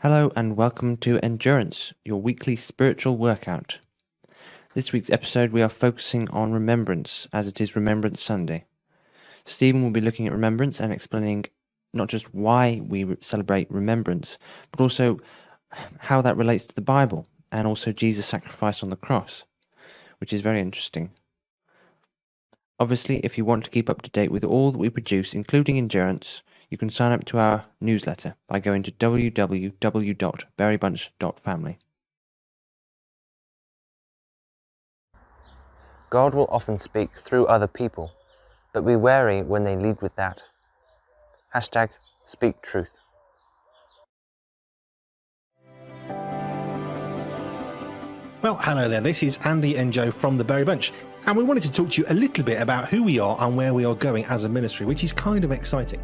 Hello and welcome to Endurance, your weekly spiritual workout. This week's episode we are focusing on remembrance, as it is Remembrance Sunday. Stephen will be looking at remembrance and explaining not just why we celebrate remembrance, but also how that relates to the Bible and also Jesus' sacrifice on the cross, which is very interesting. Obviously, if you want to keep up to date with all that we produce, including Endurance, you can sign up to our newsletter by going to www.berrybunch.family. God will often speak through other people, but be wary when they lead with that. #speak truth. Well, hello there. This is Andy and Joe from the Berry Bunch, and we wanted to talk to you a little bit about who we are and where we are going as a ministry, which is kind of exciting.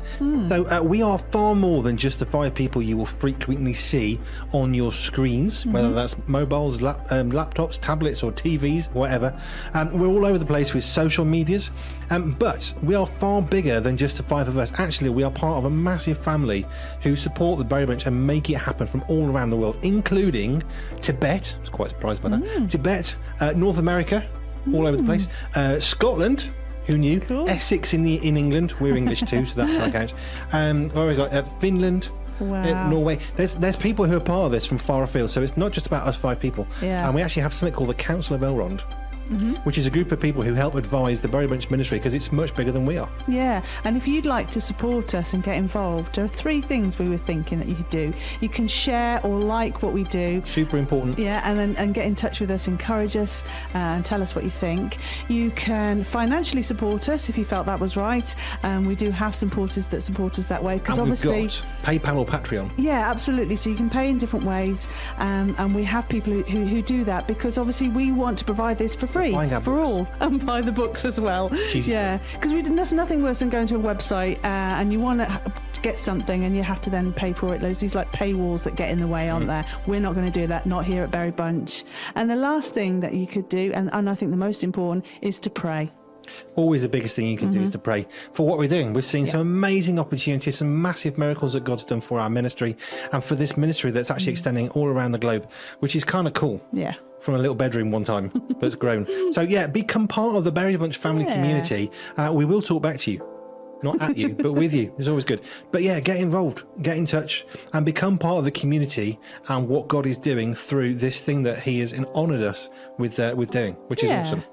So we are far more than just the 5 people you will frequently see on your screens, whether that's mobiles, laptops, tablets or TVs, whatever. We're all over the place with social medias, but we are far bigger than just the 5 of us. Actually, we are part of a massive family who support the Berry Bunch and make it happen from all around the world, including Tibet. I was quite surprised by that. Tibet, North America, all over the place. Scotland, who knew? Cool. Essex in England. We're English too, so that counts. Where we got Finland. Wow. Norway. There's people who are part of this from far afield, so it's not just about us 5 people. Yeah. And we actually have something called the Council of Elrond, which is a group of people who help advise the Berry Bunch ministry because it's much bigger than we are. Yeah, and if you'd like to support us and get involved, there are 3 things we were thinking that you could do. You can share or like what we do. Super important. Yeah, and get in touch with us, encourage us, and tell us what you think. You can financially support us if you felt that was right. We do have supporters that support us that way because And obviously we've got PayPal or Patreon. Yeah, absolutely. So you can pay in different ways, and we have people who do that because obviously we want to provide this for free Buying our for books. all, and buy the books as well. Cheesy. Yeah, because there's nothing worse than going to a website and you want to get something and you have to then pay for it. There's these like paywalls that get in the way, aren't there? We're not going to do that, not here at Berry Bunch. And the last thing that you could do, and I think the most important, is to pray. Always the biggest thing you can do is to pray for what we're doing. We've seen some amazing opportunities, some massive miracles that God's done for our ministry and for this ministry that's actually extending all around the globe, which is kind of cool. Yeah. From a little bedroom one time that's grown. So yeah, become part of the Berry Bunch family community. We will talk back to you. Not at you, but with you. It's always good. But yeah, get involved, get in touch, and become part of the community and what God is doing through this thing that He has honoured us with doing, which is awesome.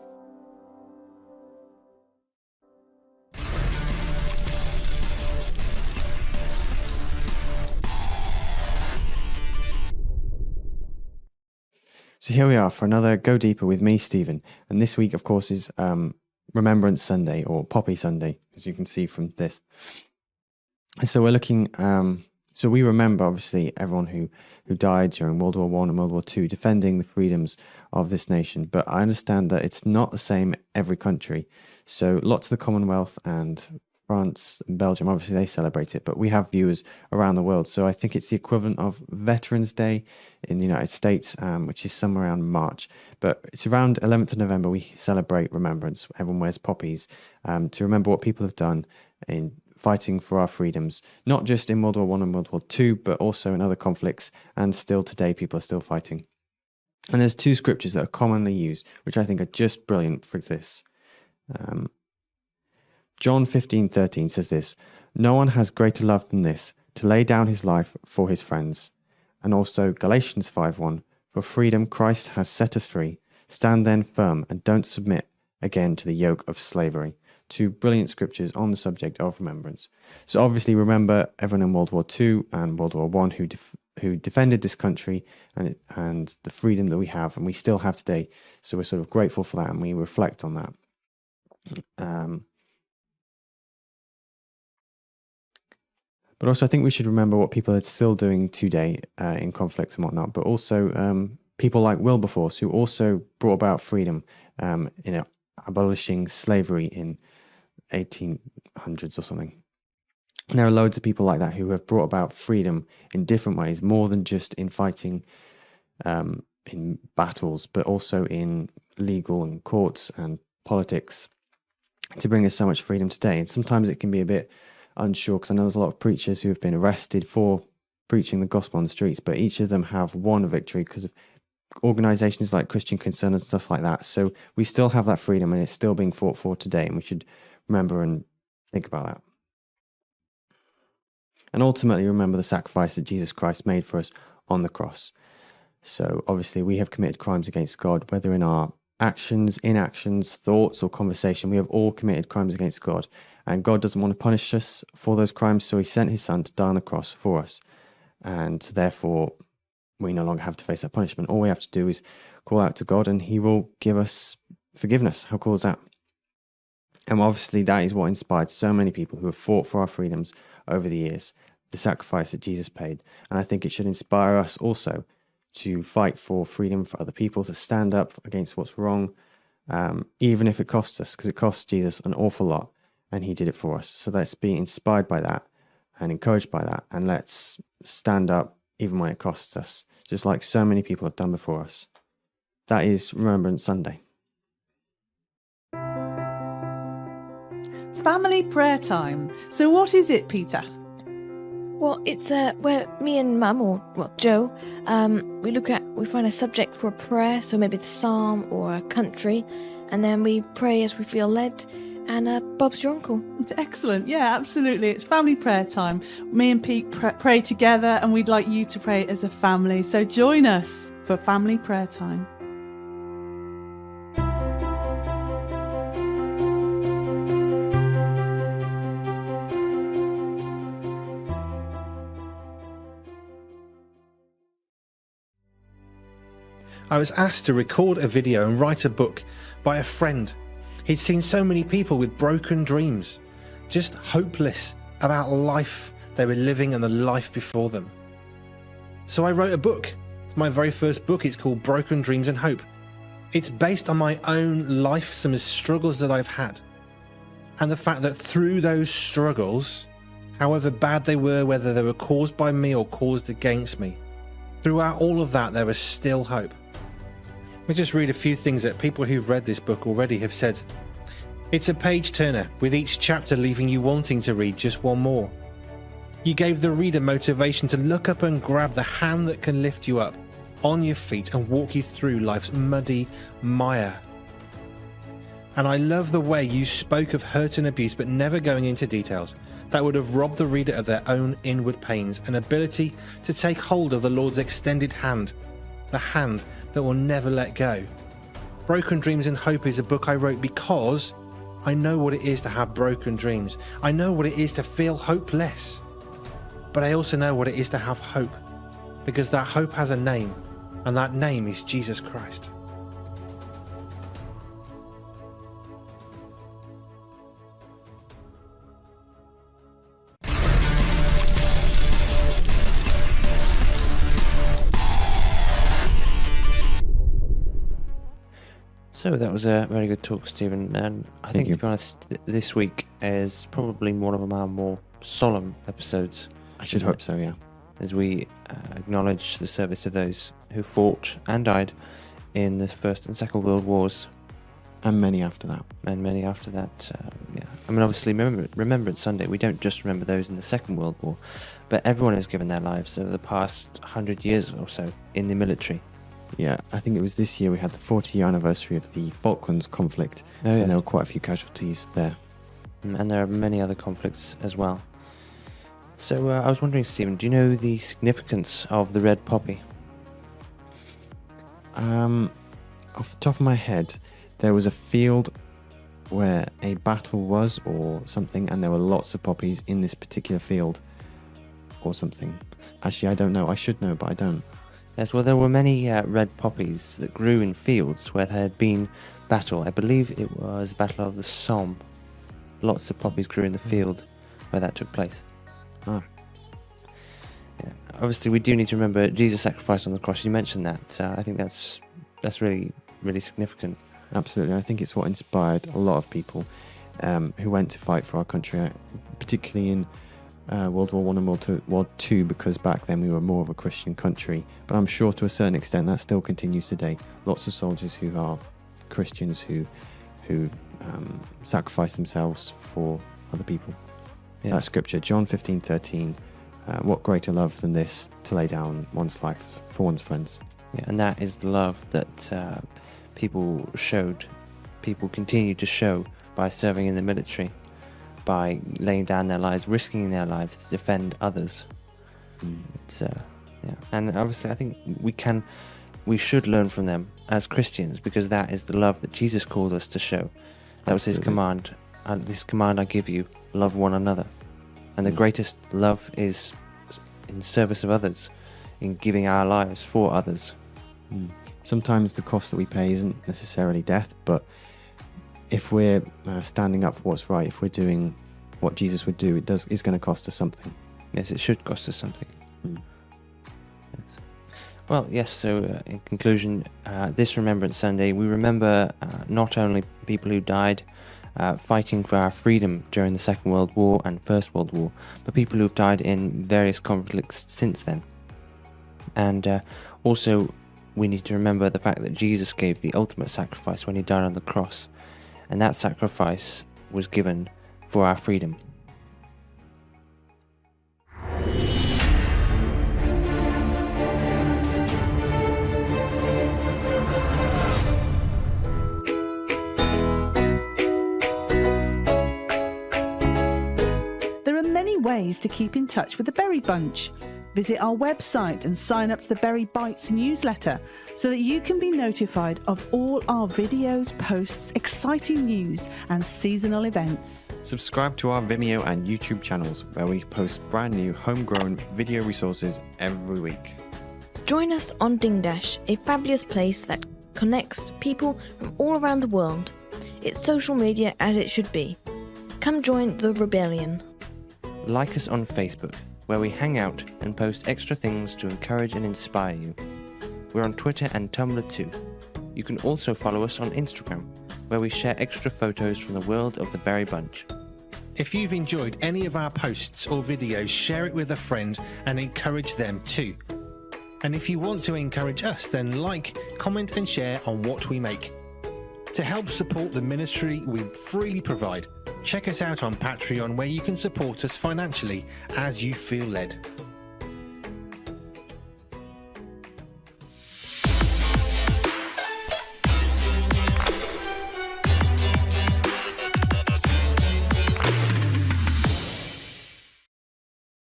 So here we are for another Go Deeper with me, Stephen. And this week, of course, is Remembrance Sunday or Poppy Sunday, as you can see from this. And so we're looking, so we remember, obviously, everyone who died during World War I and World War II, defending the freedoms of this nation. But I understand that it's not the same every country. So lots of the Commonwealth and France and Belgium, obviously they celebrate it, but we have viewers around the world. So I think it's the equivalent of Veterans Day in the United States, which is somewhere around March. But it's around 11th of November we celebrate remembrance. Everyone wears poppies to remember what people have done in fighting for our freedoms, not just in World War I and World War II, but also in other conflicts. And still today, people are still fighting. And there's 2 scriptures that are commonly used, which I think are just brilliant for this. John 15:13 says this: "No one has greater love than this, to lay down his life for his friends." And also Galatians 5:1, "For freedom Christ has set us free. Stand then firm and don't submit again to the yoke of slavery." 2 brilliant scriptures on the subject of remembrance. So obviously remember everyone in World War II and World War I who defended this country and the freedom that we have and we still have today. So we're sort of grateful for that and we reflect on that. But also I think we should remember what people are still doing today in conflicts and whatnot, but also people like Wilberforce, who also brought about freedom, abolishing slavery in 1800s or something. And there are loads of people like that who have brought about freedom in different ways, more than just in fighting in battles, but also in legal and courts and politics to bring us so much freedom today. And sometimes it can be a bit unsure, because I know there's a lot of preachers who have been arrested for preaching the gospel on the streets, but each of them have won a victory because of organizations like Christian Concern and stuff like that. So we still have that freedom, and it's still being fought for today, and we should remember and think about that. And ultimately remember the sacrifice that Jesus Christ made for us on the cross. So obviously we have committed crimes against God, whether in our actions, inactions, thoughts, or conversation. We have all committed crimes against God, and God doesn't want to punish us for those crimes, so he sent his son to die on the cross for us. And therefore, we no longer have to face that punishment. All we have to do is call out to God, and he will give us forgiveness. How cool is that? And obviously, that is what inspired so many people who have fought for our freedoms over the years, the sacrifice that Jesus paid. And I think it should inspire us also to fight for freedom for other people, to stand up against what's wrong, even if it costs us, because it cost Jesus an awful lot, and he did it for us. So let's be inspired by that and encouraged by that, and let's stand up even when it costs us, just like so many people have done before us. That is Remembrance Sunday. Family prayer time. So what is it, Peter? Well, it's where me and Mum, or Joe, we find a subject for a prayer, so maybe the psalm or a country, and then we pray as we feel led. And Bob's your uncle. It's excellent. Yeah, absolutely. It's family prayer time. Me and Pete pray together, and we'd like you to pray as a family. So join us for family prayer time. I was asked to record a video and write a book by a friend. He'd seen so many people with broken dreams, just hopeless about life they were living and the life before them. So I wrote a book. It's my very first book. It's called Broken Dreams and Hope. It's based on my own life, some struggles that I've had, and the fact that through those struggles, however bad they were, whether they were caused by me or caused against me, throughout all of that, there was still hope. Let me just read a few things that people who've read this book already have said. It's a page turner, with each chapter leaving you wanting to read just one more. You gave the reader motivation to look up and grab the hand that can lift you up on your feet and walk you through life's muddy mire. And I love the way you spoke of hurt and abuse, but never going into details that would have robbed the reader of their own inward pains and ability to take hold of the Lord's extended hand, the hand that will never let go. Broken Dreams and Hope is a book I wrote because I know what it is to have broken dreams. I know what it is to feel hopeless. But I also know what it is to have hope, because that hope has a name, and that name is Jesus Christ. So that was a very good talk, Stephen, and I think, to be honest, this week is probably one of our more solemn episodes. I should hope so, yeah. As we acknowledge the service of those who fought and died in the First and Second World Wars. And many after that. And many after that, yeah. I mean, obviously, Remembrance Sunday, we don't just remember those in the Second World War, but everyone has given their lives over the past 100 years or so in the military. Yeah, I think it was this year we had the 40-year anniversary of the Falklands conflict, and there were quite a few casualties there. And there are many other conflicts as well. So I was wondering, Stephen, do you know the significance of the red poppy? Off the top of my head, there was a field where a battle was or something, and there were lots of poppies in this particular field or something. Actually, I don't know. I should know, but I don't. Yes, well, there were many red poppies that grew in fields where there had been battle. I believe it was the Battle of the Somme. Lots of poppies grew in the field where that took place. Oh. Yeah. Obviously, we do need to remember Jesus' sacrifice on the cross. You mentioned that. I think that's really, really significant. Absolutely. I think it's what inspired a lot of people who went to fight for our country, particularly in World War I and World War II, because back then we were more of a Christian country. But I'm sure to a certain extent that still continues today. Lots of soldiers who are Christians who sacrifice themselves for other people. Yeah. That scripture, John 15:13, what greater love than this, to lay down one's life for one's friends? Yeah, and that is the love that people continue to show by serving in the military, by laying down their lives, risking their lives to defend others. It's and obviously I think we should learn from them as Christians, because that is the love that Jesus called us to show. That was his command. This command I give you: love one another. And the greatest love is in service of others, in giving our lives for others. Sometimes the cost that we pay isn't necessarily death, but if we're standing up for what's right, if we're doing what Jesus would do, is going to cost us something. Yes, it should cost us something. Yes. Well, yes, so in conclusion, this Remembrance Sunday, we remember not only people who died fighting for our freedom during the Second World War and First World War, but people who've died in various conflicts since then. And also, we need to remember the fact that Jesus gave the ultimate sacrifice when he died on the cross, and that sacrifice was given for our freedom. There are many ways to keep in touch with the Berry Bunch. Visit our website and sign up to the Berry Bites newsletter so that you can be notified of all our videos, posts, exciting news and seasonal events. Subscribe to our Vimeo and YouTube channels, where we post brand new homegrown video resources every week. Join us on Ding Dash, a fabulous place that connects people from all around the world. It's social media as it should be. Come join the rebellion. Like us on Facebook, where we hang out and post extra things to encourage and inspire you. We're on Twitter and Tumblr too. You can also follow us on Instagram, where we share extra photos from the world of the Berry Bunch. If you've enjoyed any of our posts or videos, share it with a friend and encourage them too. And if you want to encourage us, then like, comment and share on what we make. To help support the ministry we freely provide, check us out on Patreon, where you can support us financially as you feel led.